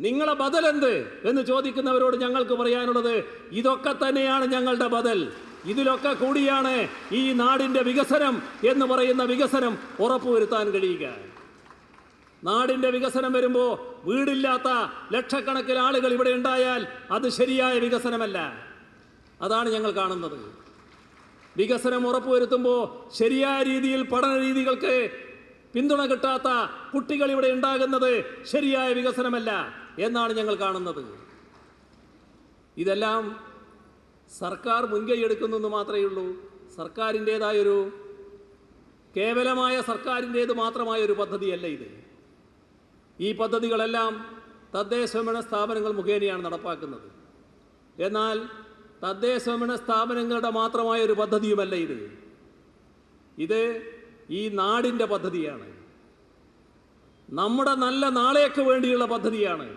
നിങ്ങളെ ബദൽ എന്ത് എന്ന് ചോദിക്കുന്നവരോട് ഞങ്ങൾക്ക് പറയാനുള്ളത് ഇതൊക്കെ തന്നെയാണ് ഞങ്ങളുടെ ബദൽ. ഇതിലൊക്കെ കൂടിയാണ് ഈ നാടിൻ്റെ വികസനം എന്ന് പറയുന്ന വികസനം ഉറപ്പുവരുത്താൻ കഴിയുക. നാടിൻ്റെ വികസനം വരുമ്പോൾ വീടില്ലാത്ത ലക്ഷക്കണക്കിന് ആളുകൾ ഇവിടെ ഉണ്ടായാൽ അത് ശരിയായ വികസനമല്ല. അതാണ് ഞങ്ങൾ കാണുന്നത്. വികസനം ഉറപ്പുവരുത്തുമ്പോൾ ശരിയായ രീതിയിൽ പഠന രീതികൾക്ക് പിന്തുണ കിട്ടാത്ത കുട്ടികൾ ഇവിടെ ഉണ്ടാകുന്നത് ശരിയായ വികസനമല്ല എന്നാണ് ഞങ്ങൾ കാണുന്നത്. ഇതെല്ലാം സർക്കാർ മുൻകൈ എടുക്കുന്നെന്ന് മാത്രമേ ഉള്ളൂ. സർക്കാരിൻ്റേതായൊരു കേവലമായ സർക്കാരിൻ്റേത് മാത്രമായൊരു പദ്ധതിയല്ല ഇത്. ഈ പദ്ധതികളെല്ലാം തദ്ദേശഭരണ സ്ഥാപനങ്ങൾ മുഖേനയാണ് നടപ്പാക്കുന്നത്. എന്നാൽ തദ്ദേശഭരണ സ്ഥാപനങ്ങളുടെ മാത്രമായൊരു പദ്ധതിയുമല്ല ഇത്. ഇത് ഈ നാടിൻ്റെ പദ്ധതിയാണ്. നമ്മുടെ നല്ല നാളേക്ക് വേണ്ടിയുള്ള പദ്ധതിയാണ്.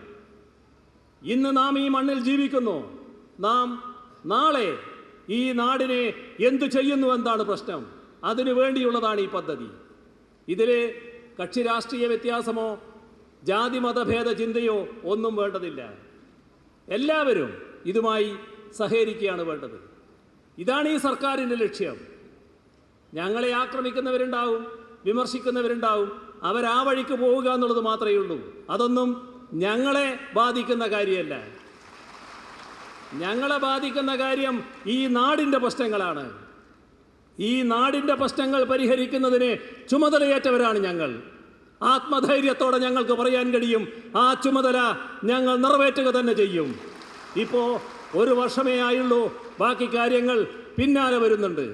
ഇന്ന് നാം ഈ മണ്ണിൽ ജീവിക്കുന്നു. നാം നാളെ ഈ നാടിനെ എന്തു ചെയ്യുന്നു എന്താണ് പ്രശ്നം. അതിനു വേണ്ടിയുള്ളതാണ് ഈ പദ്ധതി. ഇതിൽ കക്ഷി രാഷ്ട്രീയ വ്യത്യാസമോ ജാതി മതഭേദ ചിന്തയോ ഒന്നും വേണ്ടതില്ല. എല്ലാവരും ഇതുമായി സഹകരിക്കുകയാണ് വേണ്ടത്. ഇതാണ് ഈ സർക്കാരിൻ്റെ ലക്ഷ്യം. ഞങ്ങളെ ആക്രമിക്കുന്നവരുണ്ടാവും, വിമർശിക്കുന്നവരുണ്ടാവും. അവരാ വഴിക്ക് പോവുക എന്നുള്ളത് മാത്രമേ ഉള്ളൂ. അതൊന്നും ഞങ്ങളെ ബാധിക്കുന്ന കാര്യമല്ല. ഞങ്ങളെ ബാധിക്കുന്ന കാര്യം ഈ നാടിൻ്റെ പ്രശ്നങ്ങളാണ്. ഈ നാടിൻ്റെ പ്രശ്നങ്ങൾ പരിഹരിക്കുന്നതിന് ചുമതലയേറ്റവരാണ് ഞങ്ങൾ. ആത്മധൈര്യത്തോടെ ഞങ്ങൾക്ക് പറയാൻ കഴിയും, ആ ചുമതല ഞങ്ങൾ നിറവേറ്റുക തന്നെ ചെയ്യും. ഇപ്പോൾ 1 വർഷമേ ആയുള്ളൂ, ബാക്കി കാര്യങ്ങൾ പിന്നാലെ വരുന്നുണ്ട്.